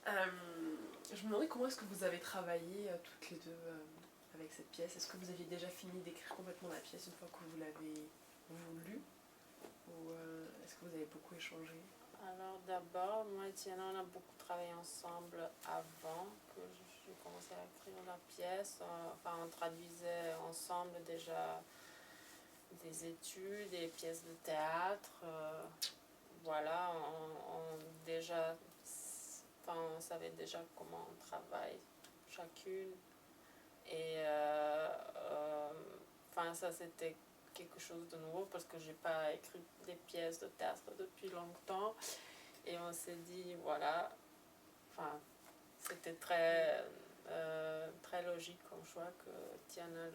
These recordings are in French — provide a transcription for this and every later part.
Je me demandais comment est-ce que vous avez travaillé toutes les deux avec cette pièce. Est-ce que vous aviez déjà fini d'écrire complètement la pièce une fois que vous l'avez lue ou est-ce que vous avez beaucoup échangé? Alors d'abord, moi et Tiana, on a beaucoup travaillé ensemble avant que j'ai commencé à écrire la pièce. Enfin, on traduisait ensemble déjà des études, des pièces de théâtre. Voilà, déjà, enfin, on savait déjà comment on travaille chacune. Et enfin, ça c'était quelque chose de nouveau parce que j'ai pas écrit des pièces de théâtre depuis longtemps. Et on s'est dit, voilà, enfin, c'était très logique comme choix que Tiana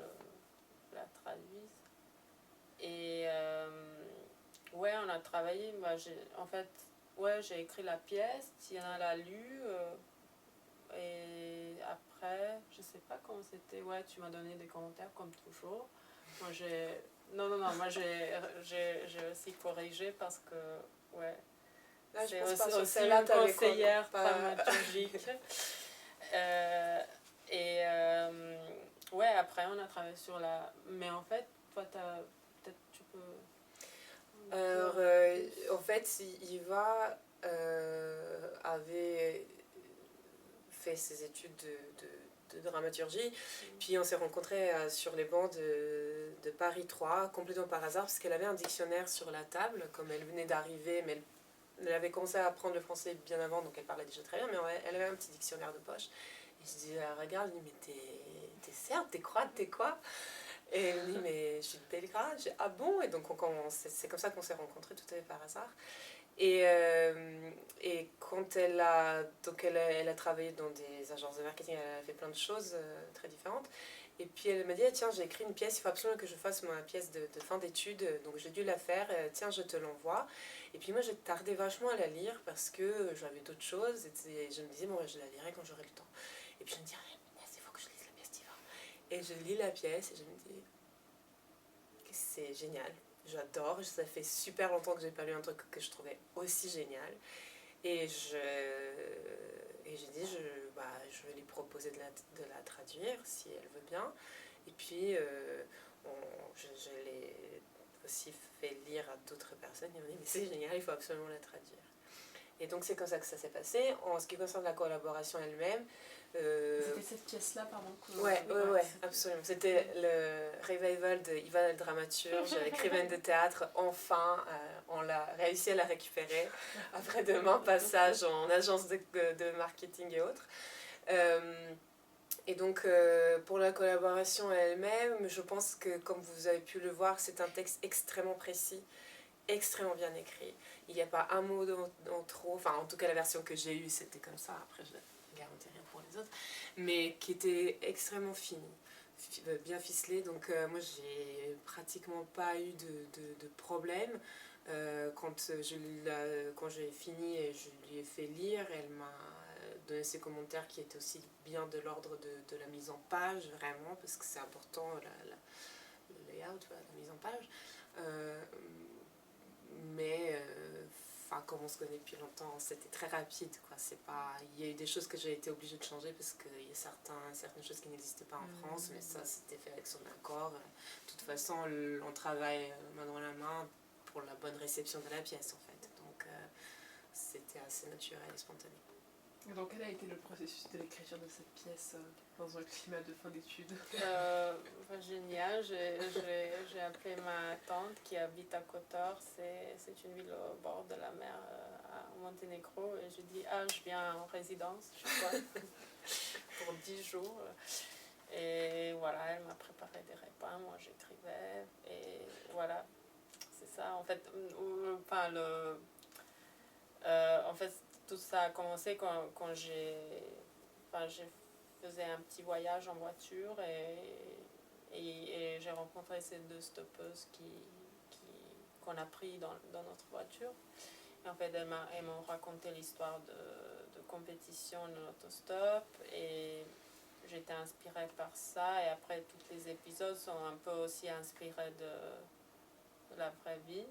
la traduise. Et ouais, on a travaillé. Bah, en fait, ouais, j'ai écrit la pièce, Tiana l'a lue. Et après, je sais pas comment c'était. Ouais, tu m'as donné des commentaires comme toujours. Moi, j'ai. Non, non, non, moi j'ai aussi corrigé parce que, ouais, Là, je c'est pense pas aussi, sur aussi celle-là, une t'avais conseillère pas... dramaturgique. Et ouais, après, on a travaillé sur la. Mais en fait, toi, peut-être tu peux. Alors, en fait, Yva avait fait ses études de dramaturgie, puis on s'est rencontrés sur les bancs de Paris 3, complètement par hasard, parce qu'elle avait un dictionnaire sur la table, comme elle venait d'arriver, mais elle avait commencé à apprendre le français bien avant, donc elle parlait déjà très bien, mais elle avait un petit dictionnaire de poche. Et je dis, regarde, je dis, mais t'es serbe, t'es croate, t'es quoi? Et elle me dit, mais je suis de Belgrade. Je dis, ah bon? Et donc c'est comme ça qu'on s'est rencontrés tout à fait par hasard. Et quand elle a travaillé dans des agences de marketing, elle a fait plein de choses très différentes. Et puis elle m'a dit, ah, tiens, j'ai écrit une pièce, il faut absolument que je fasse ma pièce de fin d'études, donc j'ai dû la faire, tiens, je te l'envoie. Et puis moi, j'ai tardé vachement à la lire parce que j'avais d'autres choses, et je me disais, bon, je la lirai quand j'aurai le temps. Et puis je me dis, ah, il faut que je lise la pièce d'Yvan. Et je lis la pièce et je me dis, c'est génial. J'adore, ça fait super longtemps que j'ai pas lu un truc que je trouvais aussi génial. Et j'ai dit, je vais lui proposer de la traduire si elle veut bien. Et puis, je l'ai aussi fait lire à d'autres personnes. Ils m'ont dit, mais c'est génial, il faut absolument la traduire. Et donc, c'est comme ça que ça s'est passé. En ce qui concerne la collaboration elle-même, c'était cette pièce-là, pardon que... Ouais, absolument. C'était le revival de Ivan le dramaturge, écrivaine de théâtre. Enfin, on l'a réussi à la récupérer après de maints passages en agence de marketing et autres. Et donc, pour la collaboration elle-même, je pense que, comme vous avez pu le voir, c'est un texte extrêmement précis, extrêmement bien écrit. Il n'y a pas un mot en trop. Enfin, en tout cas, la version que j'ai eue, c'était comme ça. Après, je ne garantis rien pour les autres. Mais qui était extrêmement fine, bien ficelée. Donc, moi, j'ai pratiquement pas eu de problème. Quand j'ai fini et je lui ai fait lire, elle m'a donné ses commentaires qui étaient aussi bien de l'ordre de la mise en page, vraiment, parce que c'est important, le layout, la mise en page. Mais comme on se connaît depuis longtemps, c'était très rapide, quoi. Il y a eu des choses que j'ai été obligée de changer parce qu'il y a certaines choses qui n'existaient pas en France, mais ça c'était fait avec son accord. De toute façon, on travaille main dans la main pour la bonne réception de la pièce, en fait. Donc c'était assez naturel et spontané. Et donc quel a été le processus de l'écriture de cette pièce dans un climat de fin d'études? Génial, j'ai appelé ma tante qui habite à Kotor, c'est une ville au bord de la mer à Monténégro, et je dis, ah, je viens en résidence, je sais pas, pour 10 jours. Et voilà, elle m'a préparé des repas, moi j'écrivais, et voilà, c'est ça. En fait, en fait, tout ça a commencé quand j'ai faisais un petit voyage en voiture et j'ai rencontré ces deux stoppeuses qu'on a pris dans notre voiture. Et en fait, elles m'ont raconté l'histoire de compétition de l'autostop et j'étais inspirée par ça. Et après, tous les épisodes sont un peu aussi inspirés de la vraie vie.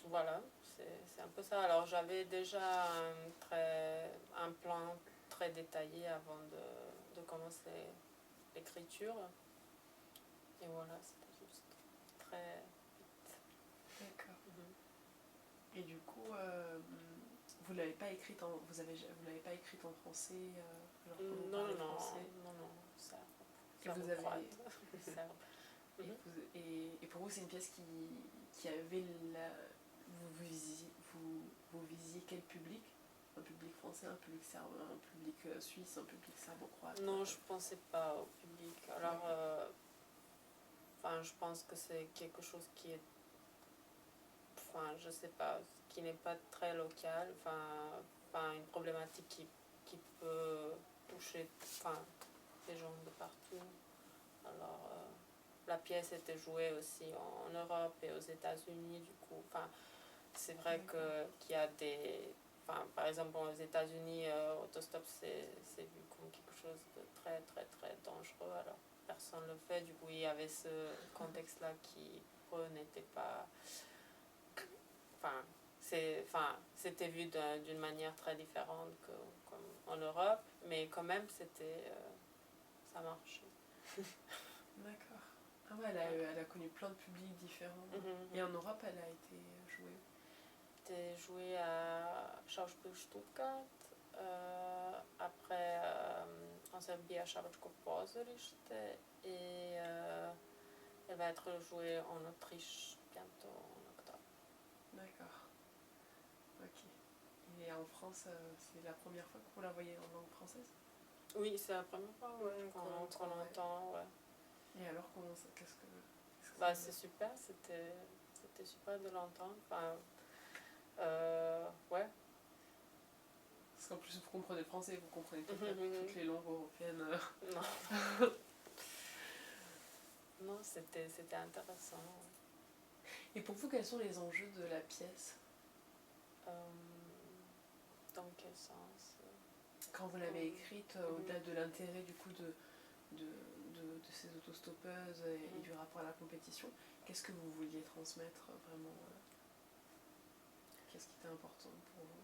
Voilà, c'est un peu ça. Alors j'avais déjà un plan très détaillé avant de commencer l'écriture. Et voilà, c'était juste très vite. D'accord. Mhm. Et du coup, vous l'avez pas écrite vous l'avez pas écrite en français alors que vous parlez français. Non, ça Et vous avez ça. et pour vous c'est une pièce qui avait vous visiez quel public? Un public français, un public serbe, un public suisse, un public serbo-croate? Non, je pensais pas au public. Alors, je pense que c'est quelque chose qui est, je sais pas, qui n'est pas très local. Une problématique qui peut toucher, des gens de partout. Alors, la pièce était jouée aussi en Europe et aux États-Unis, du coup. C'est vrai qu'il y a des... par exemple, aux États-Unis, autostop, c'est vu comme quelque chose de très, très, très dangereux. Alors, personne ne le fait. Du coup, il y avait ce contexte-là qui, pour eux, n'était pas... c'était vu d'une manière très différente que, comme en Europe. Mais quand même, ça marchait. D'accord. Ah ouais, elle a connu plein de publics différents. Et en Europe, elle a été jouée? C'était joué à Schauspiel Stuttgart, après en Serbie à Šabačko pozorište et elle va être jouée en Autriche bientôt en octobre. D'accord. Ok. Et en France, c'est la première fois que vous la voyez en langue française? Oui, c'est la première fois qu'on l'entend. Ouais. Et alors, qu'est-ce que c'est super, c'était super de l'entendre. Ouais. Parce qu'en plus, vous comprenez le français, vous comprenez toutes les langues européennes. Non. Non, c'était intéressant. Et pour vous, quels sont les enjeux de la pièce? Dans quel sens? Quand vous l'avez écrite, au-delà de l'intérêt du coup de ces autostoppeuses et du rapport à la compétition, qu'est-ce que vous vouliez transmettre vraiment? Qu'est-ce qui était important pour vous?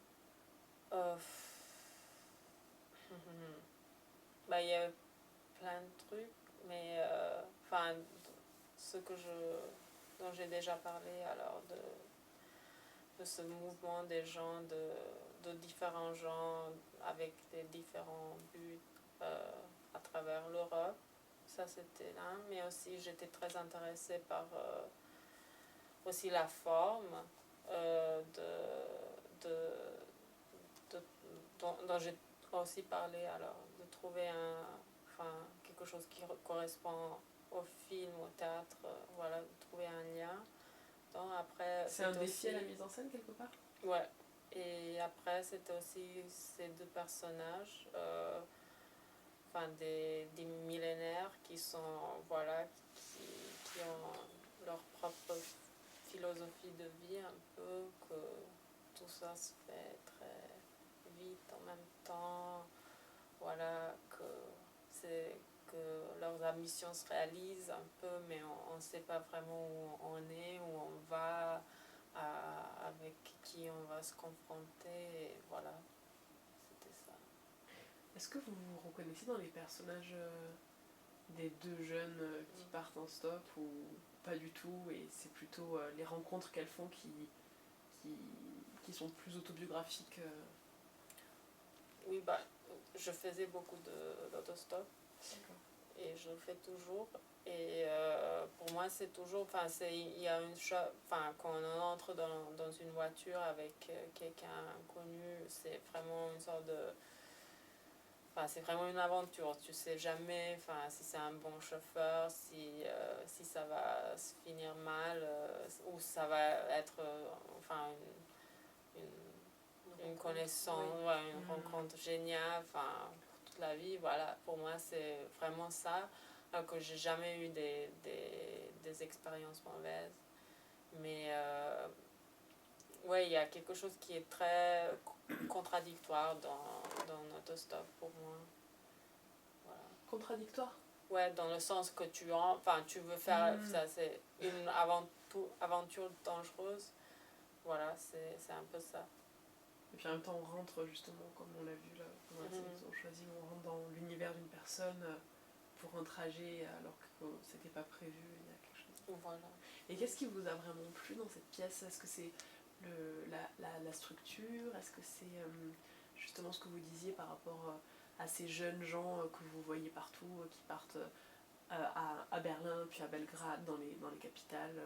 Il y a plein de trucs, mais ce dont j'ai déjà parlé, alors de ce mouvement des gens, de différents gens avec des différents buts à travers l'Europe. Ça, c'était là, mais aussi j'étais très intéressée par aussi la forme dont j'ai aussi parlé, alors de trouver quelque chose qui correspond au film, au théâtre, voilà, de trouver un lien. Donc après, c'est un défi à la mise en scène quelque part? Ouais. Et après, c'était aussi ces deux personnages, des millénaires qui sont, voilà, qui ont leur propre philosophie de vie un peu, que tout ça se fait très vite en même temps, voilà, que leurs ambitions se réalisent un peu, mais on ne sait pas vraiment où on est, où on va, avec qui on va se confronter, et voilà, c'était ça. Est-ce que vous vous reconnaissez dans les personnages des deux jeunes qui partent en stop ou pas du tout, et c'est plutôt les rencontres qu'elles font qui sont plus autobiographiques? Oui, je faisais beaucoup d'autostop et je le fais toujours. Et pour moi, c'est toujours, il y a une chose, quand on entre dans une voiture avec quelqu'un inconnu, c'est vraiment une sorte de, c'est vraiment une aventure. Tu sais jamais, si c'est un bon chauffeur, si ça va se finir mal, ou ça va être, une connaissance, une rencontre géniale, pour toute la vie. Voilà, pour moi, c'est vraiment ça. Alors que j'ai jamais eu des expériences mauvaises. Mais il y a quelque chose qui est très contradictoire dans Autostop pour moi. Voilà. Contradictoire? Ouais, dans le sens que tu veux faire, ça c'est une aventure dangereuse. voilà, c'est un peu ça. Et puis en même temps, on rentre justement, comme on l'a vu là, pendant la série qu'ils ont choisi, on rentre dans l'univers d'une personne pour un trajet alors que c'était pas prévu, il y a quelque chose. Voilà. Et qu'est-ce qui vous a vraiment plu dans cette pièce? Est-ce que c'est la structure? Est-ce que c'est justement ce que vous disiez par rapport à ces jeunes gens que vous voyez partout, qui partent à Berlin, puis à Belgrade, dans les capitales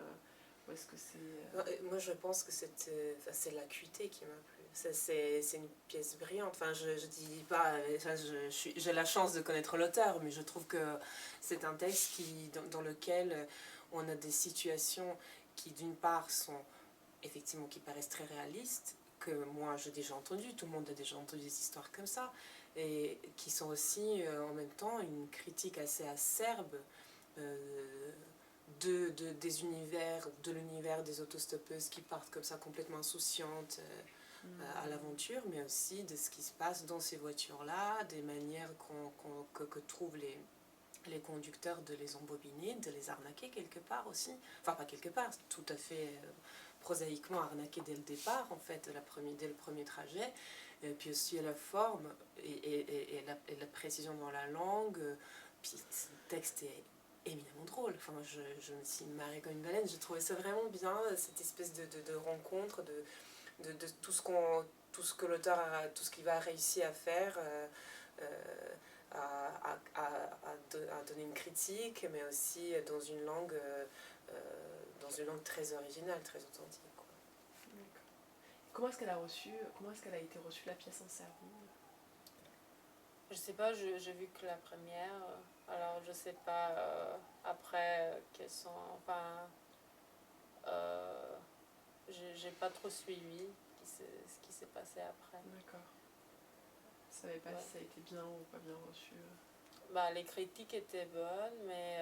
ou est-ce que c'est... Moi, je pense que c'est l'acuité qui m'a plu. C'est une pièce brillante. Enfin, je dis pas... Enfin, j'ai la chance de connaître l'auteur, mais je trouve que c'est un texte dans lequel on a des situations qui, d'une part, sont effectivement qui paraissent très réalistes, que moi j'ai déjà entendu, tout le monde a déjà entendu des histoires comme ça, et qui sont aussi en même temps une critique assez acerbe des univers, de l'univers des autostoppeuses qui partent comme ça complètement insouciantes à l'aventure, mais aussi de ce qui se passe dans ces voitures-là, des manières que trouvent les conducteurs de les embobiner, de les arnaquer quelque part aussi. Enfin, pas quelque part, tout à fait prosaïquement arnaquer dès le départ, en fait, dès le premier trajet. Et puis aussi la forme et la précision dans la langue. Puis le texte est éminemment drôle. Enfin, moi, je me suis marrée comme une baleine. J'ai trouvé ça vraiment bien, cette espèce de rencontre, de tout ce que l'auteur tout ce qu'il va réussir à faire. À donner une critique, mais aussi dans une langue très originale, très authentique. Quoi. Comment est-ce qu'elle a été reçue la pièce en Serbie? Je sais pas, j'ai vu que la première, alors je sais pas après quelles sont, enfin, j'ai pas trop suivi ce qui s'est passé après. D'accord. Je savais pas si ça a été bien ou pas bien reçu. Bah, les critiques étaient bonnes, mais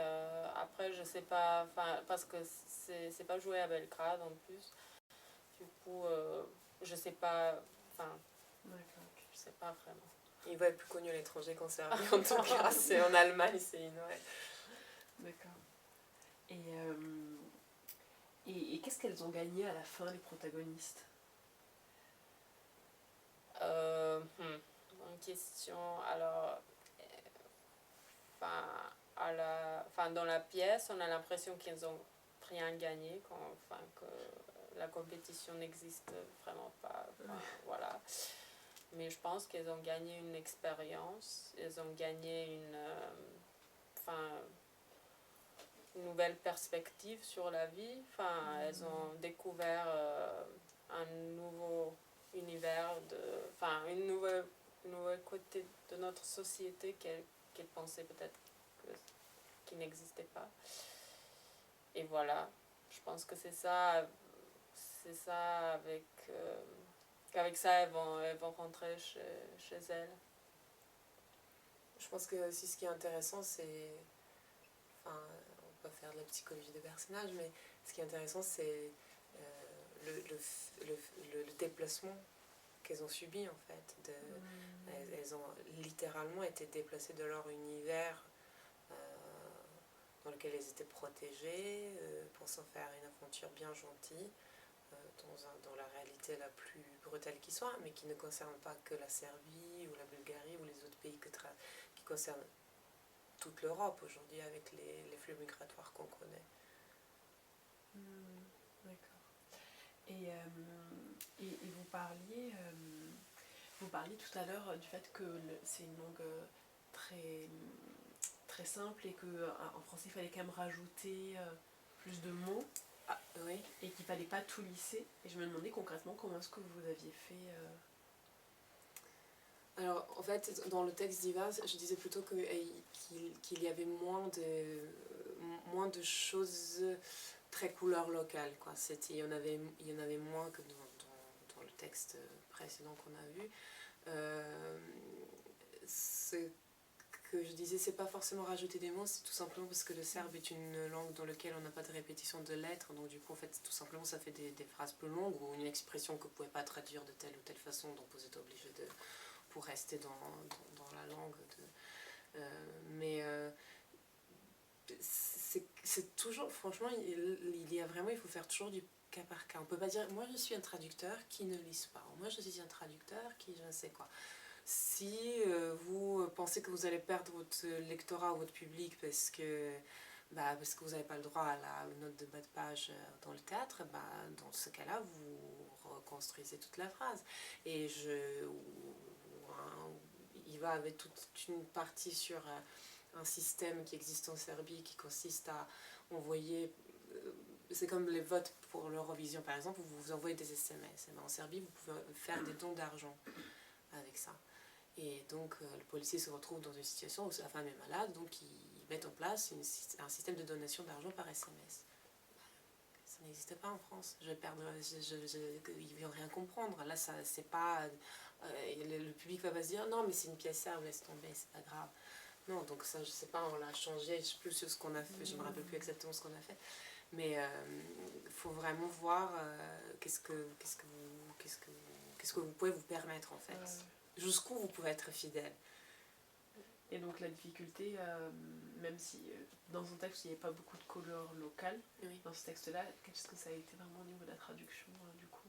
après je sais pas, parce que c'est pas joué à Belgrade en plus. Du coup, je sais pas, je sais pas vraiment. Il va être plus connu à l'étranger qu'en Serbie, en tout cas. C'est en Allemagne, c'est une... Ouais. D'accord. Et qu'est-ce qu'elles ont gagné à la fin, les protagonistes? Bonne question. Alors, dans la pièce, on a l'impression qu'ils ont rien gagné, que la compétition n'existe vraiment pas. Voilà. Mais je pense qu'elles ont gagné une expérience, elles ont gagné une nouvelle perspective sur la vie. Elles ont découvert un nouveau univers, une nouvelle côté de notre société qu'elles pensaient peut-être qui n'existait pas. Et voilà, je pense que c'est ça qu'avec ça elles vont rentrer chez elles. Je pense que aussi ce qui est intéressant, c'est... Enfin, on va pas faire de la psychologie des personnages, mais ce qui est intéressant, c'est le déplacement qu'elles ont subi, en fait. Elles ont littéralement été déplacées de leur univers dans lequel elles étaient protégées, pensant faire une aventure bien gentille, dans la réalité la plus brutale qui soit, mais qui ne concerne pas que la Serbie ou la Bulgarie ou les autres pays qui concernent toute l'Europe aujourd'hui avec les flux migratoires qu'on connaît. D'accord. Et vous parliez tout à l'heure du fait que c'est une langue très, très simple et qu'en français il fallait quand même rajouter plus de mots. Ah, oui. Et qu'il fallait pas tout lisser. Et je me demandais concrètement comment est-ce que vous aviez fait. Alors, en fait, dans le texte d'Iva, je disais plutôt qu'il y avait moins de choses très couleur locale, quoi. Il y en avait moins que dans le texte précédent qu'on a vu. Ce que je disais, c'est pas forcément rajouter des mots, c'est tout simplement parce que le serbe est une langue dans laquelle on n'a pas de répétition de lettres, donc du coup, en fait, tout simplement, ça fait des phrases plus longues ou une expression que vous ne pouvez pas traduire de telle ou telle façon, donc vous êtes obligé pour rester dans la langue. c'est toujours, franchement, il faut faire toujours du cas par cas. On peut pas dire, moi je suis un traducteur qui ne lise pas, ou moi je suis un traducteur qui je ne sais quoi. Si vous pensez que vous allez perdre votre lectorat ou votre public parce que vous n'avez pas le droit à la note de bas de page dans le théâtre, dans ce cas-là, vous reconstruisez toute la phrase. Et il va avec toute une partie sur un système qui existe en Serbie qui consiste à envoyer... c'est comme les votes pour l'Eurovision, par exemple, où vous envoyez des SMS. Et en Serbie, vous pouvez faire des dons d'argent avec ça. Et donc, le policier se retrouve dans une situation où sa femme est malade, donc ils mettent en place un système de donation d'argent par SMS. Ça n'existe pas en France. Ils ne vont rien comprendre. Là, ça, c'est pas... le public va pas se dire, non, mais c'est une pièce serbe, laisse tomber, c'est pas grave. Non, donc ça, je sais pas, on l'a changé, je sais plus sur ce qu'on a fait, je me rappelle plus exactement ce qu'on a fait. Mais il faut vraiment voir qu'est-ce que vous pouvez vous permettre, en fait. Jusqu'où vous pouvez être fidèle. Et donc la difficulté, même si dans son texte il n'y avait pas beaucoup de couleurs locales, Oui. dans ce texte-là, qu'est-ce que ça a été vraiment au niveau de la traduction du coup?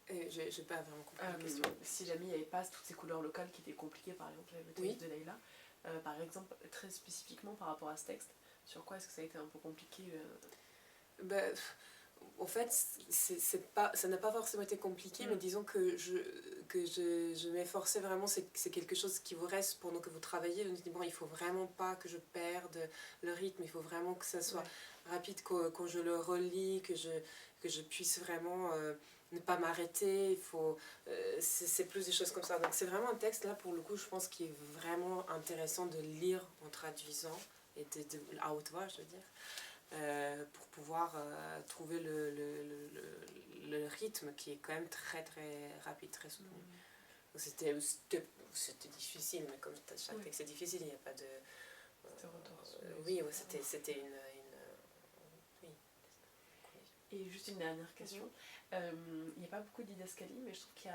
J'ai pas vraiment compris la question. Si jamais il n'y avait pas toutes ces couleurs locales qui étaient compliquées, par exemple le texte de Leïla, par exemple, très spécifiquement par rapport à ce texte, sur quoi est-ce que ça a été un peu compliqué En fait, ça n'a pas forcément été compliqué, mais disons que je m'efforçais vraiment, c'est quelque chose qui vous reste pendant que vous travaillez. Vous dites, bon, il faut vraiment pas que je perde le rythme, il faut vraiment que ça soit rapide quand je le relis, que je puisse vraiment ne pas m'arrêter. C'est plus des choses comme ça. Donc c'est vraiment un texte, là, pour le coup, je pense qu'il est vraiment intéressant de lire en traduisant, et à haute voix, je veux dire. Pour pouvoir trouver le rythme qui est quand même très très rapide, très soutenu. C'était difficile, mais comme chaque texte est difficile, il n'y a pas de... c'était une... Oui. Et juste une dernière question. Il n'y a pas beaucoup didascalie, mais je trouve qu'il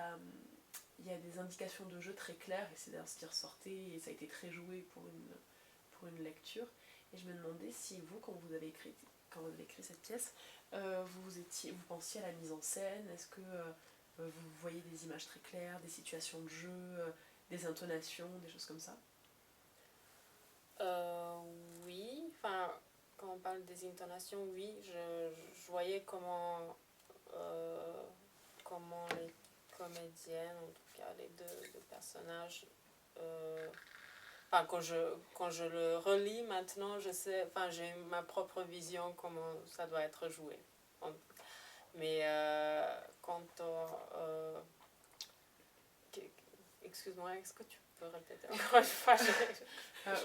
y a des indications de jeu très claires, et c'est d'ailleurs ce qui ressortait, et ça a été très joué pour une lecture. Et je me demandais si vous, quand vous avez écrit cette pièce, vous pensiez à la mise en scène. Est-ce que vous voyez des images très claires, des situations de jeu, des intonations, des choses comme ça? Oui, enfin, quand on parle des intonations, oui, je voyais comment les comédiennes, en tout cas les deux personnages, enfin, quand je le relis maintenant, je sais, enfin, j'ai ma propre vision comment ça doit être joué. Mais quand excuse-moi, est-ce que tu peux répéter encore une fois?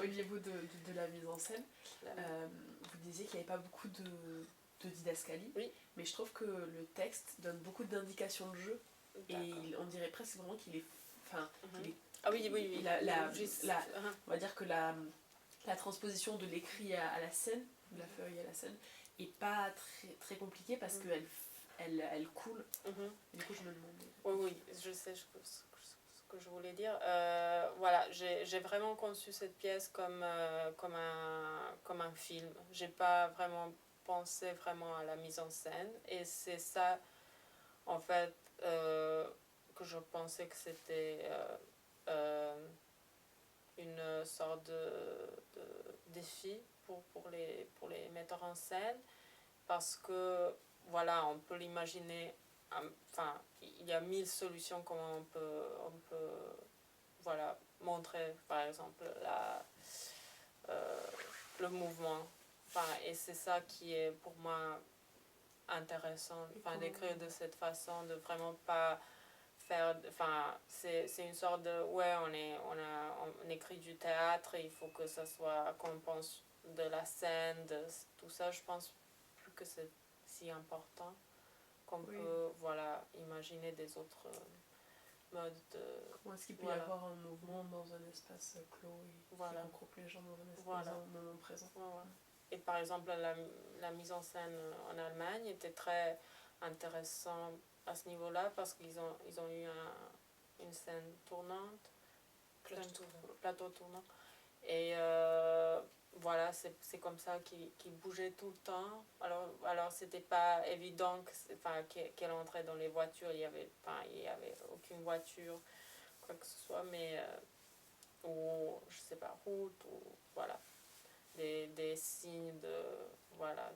Au niveau de la mise en scène, vous disiez qu'il n'y avait pas beaucoup de didascalie, mais je trouve que le texte donne beaucoup d'indications de jeu, et on dirait presque vraiment qu'il est... Enfin, ah oui. On va dire que la transposition de l'écrit à la scène, de la feuille à la scène, est pas très, très compliquée parce qu'elle elle coule. Et du coup, je me demandais... Oui, je sais ce que je voulais dire. Voilà, j'ai vraiment conçu cette pièce comme un film. J'ai pas vraiment pensé vraiment à la mise en scène. Et c'est ça, en fait, que je pensais que c'était une sorte de défi pour les metteurs en scène. Parce que, voilà, on peut l'imaginer... Enfin, il y a 1000 solutions comment on peut voilà, montrer, par exemple, le mouvement. Enfin, et c'est ça qui est pour moi intéressant, enfin, d'écrire de cette façon, de vraiment pas faire... Enfin, c'est une sorte de... Ouais, on écrit du théâtre, et il faut que ça soit... qu'on pense de la scène, de tout ça. Je pense plus que c'est si important qu'on peut, voilà, imaginer des autres modes de... Comment est-ce qu'il peut y avoir un mouvement dans un espace clos et qui regroupe les gens dans un espace, dans un moment présent. Et par exemple, la mise en scène en Allemagne était très intéressante à ce niveau-là, parce qu'ils ont eu une scène tournante, plateau tournant. Et voilà, c'est comme ça qu'il bougeait tout le temps. Alors c'était pas évident qu'elle entrait dans les voitures. Il y avait aucune voiture, quoi que ce soit, mais ou je sais pas, route, ou voilà, des signes voilà,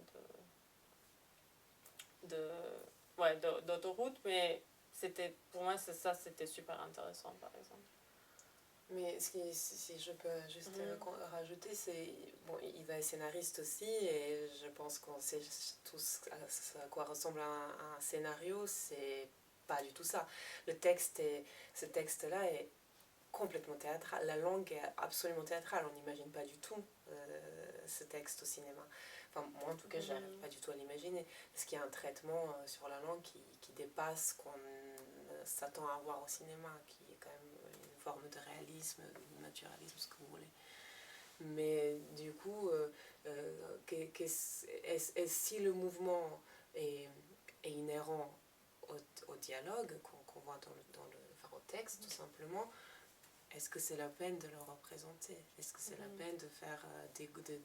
d'autoroute, mais pour moi, c'était super intéressant, par exemple. Mais si je peux juste rajouter, c'est bon, Iva est scénariste aussi, et je pense qu'on sait tous à quoi ressemble un scénario. C'est pas du tout ça. Ce texte-là est complètement théâtral. La langue est absolument théâtrale. On n'imagine pas du tout ce texte au cinéma. Enfin, moi, en tout cas, j'arrive pas du tout à l'imaginer. Parce qu'il y a un traitement sur la langue qui dépasse ce qu'on s'attend à voir au cinéma, qui est quand même une forme de réalisme, de naturalisme, ce que vous voulez. Mais du coup, si le mouvement est inhérent au dialogue qu'on voit au texte, tout simplement, est-ce que c'est la peine de le représenter? Est-ce que c'est la peine de faire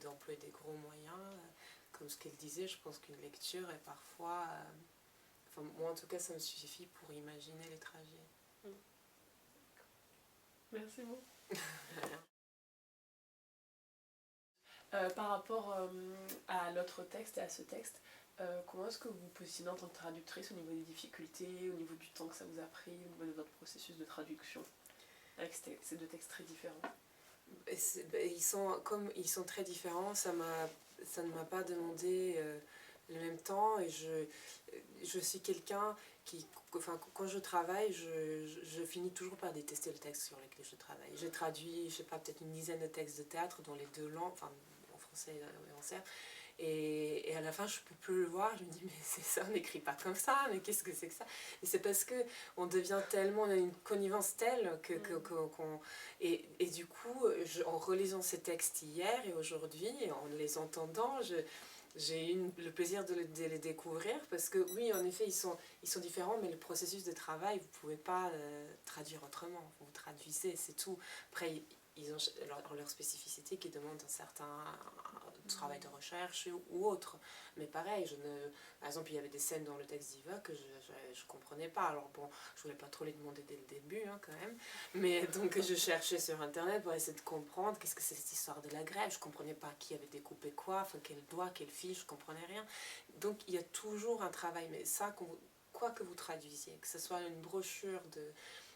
d'employer des gros moyens? Comme ce qu'elle disait, je pense qu'une lecture est parfois... enfin, moi, en tout cas, ça me suffit pour imaginer les trajets. Merci beaucoup. Par rapport à l'autre texte et à ce texte, comment est-ce que vous vous positionnez en tant que traductrice au niveau des difficultés, au niveau du temps que ça vous a pris, au niveau de votre processus de traduction, avec ces deux textes très différents? Ils sont très différents, ça ne m'a pas demandé le même temps, et je suis quelqu'un qui, enfin, quand je travaille, je finis toujours par détester le texte sur lequel je travaille. J'ai traduit, je sais pas, peut-être une dizaine de textes de théâtre dans les deux langues, enfin en français et en serbe. Et à la fin, je peux plus le voir. Je me dis, mais c'est ça, on n'écrit pas comme ça, mais qu'est-ce que c'est que ça? Et c'est parce qu'on devient tellement, on a une connivence telle et du coup, en relisant ces textes hier et aujourd'hui, et en les entendant, j'ai eu le plaisir de les découvrir, parce que oui, en effet, ils sont différents, mais le processus de travail, vous ne pouvez pas traduire autrement. Vous traduisez, c'est tout. Après, ils ont leur spécificité qui demande un certain travail de recherche ou autre. Mais pareil, par exemple, il y avait des scènes dans le texte d'Iva que je ne comprenais pas. Alors bon, je ne voulais pas trop les demander dès le début, hein, quand même. Mais donc, je cherchais sur Internet pour essayer de comprendre qu'est-ce que c'est cette histoire de la grève. Je ne comprenais pas qui avait découpé quoi, enfin, quel doigt, quelle fiche, je ne comprenais rien. Donc, il y a toujours un travail. Mais ça, quoi que vous traduisiez, que ce soit une brochure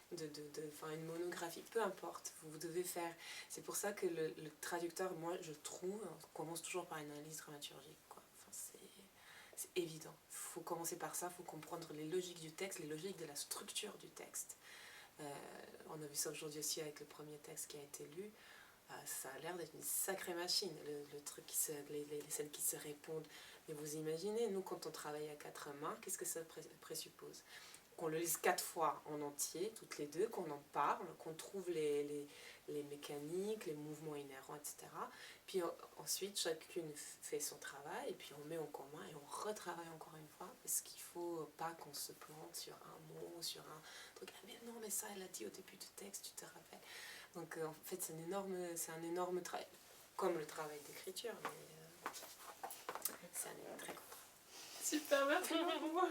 une monographie, peu importe, vous devez faire. C'est pour ça que le traducteur, moi, je trouve, commence toujours par une analyse dramaturgique, quoi. Enfin, c'est évident. Il faut commencer par ça, il faut comprendre les logiques du texte, les logiques de la structure du texte. On a vu ça aujourd'hui aussi avec le premier texte qui a été lu. Ça a l'air d'être une sacrée machine, le truc les scènes qui se répondent. Mais vous imaginez, nous, quand on travaille à quatre mains, qu'est-ce que ça présuppose? Qu'on le lise 4 fois en entier, toutes les deux, qu'on en parle, qu'on trouve les mécaniques, les mouvements inhérents, etc. Puis ensuite, chacune fait son travail, et puis on met en commun et on retravaille encore une fois, parce qu'il ne faut pas qu'on se plante sur un mot, sur un truc. Ah mais non, mais ça, elle a dit au début du texte, tu te rappelles. Donc en fait, c'est un énorme travail, comme le travail d'écriture, mais c'est un très grand travail. Super, merci beaucoup.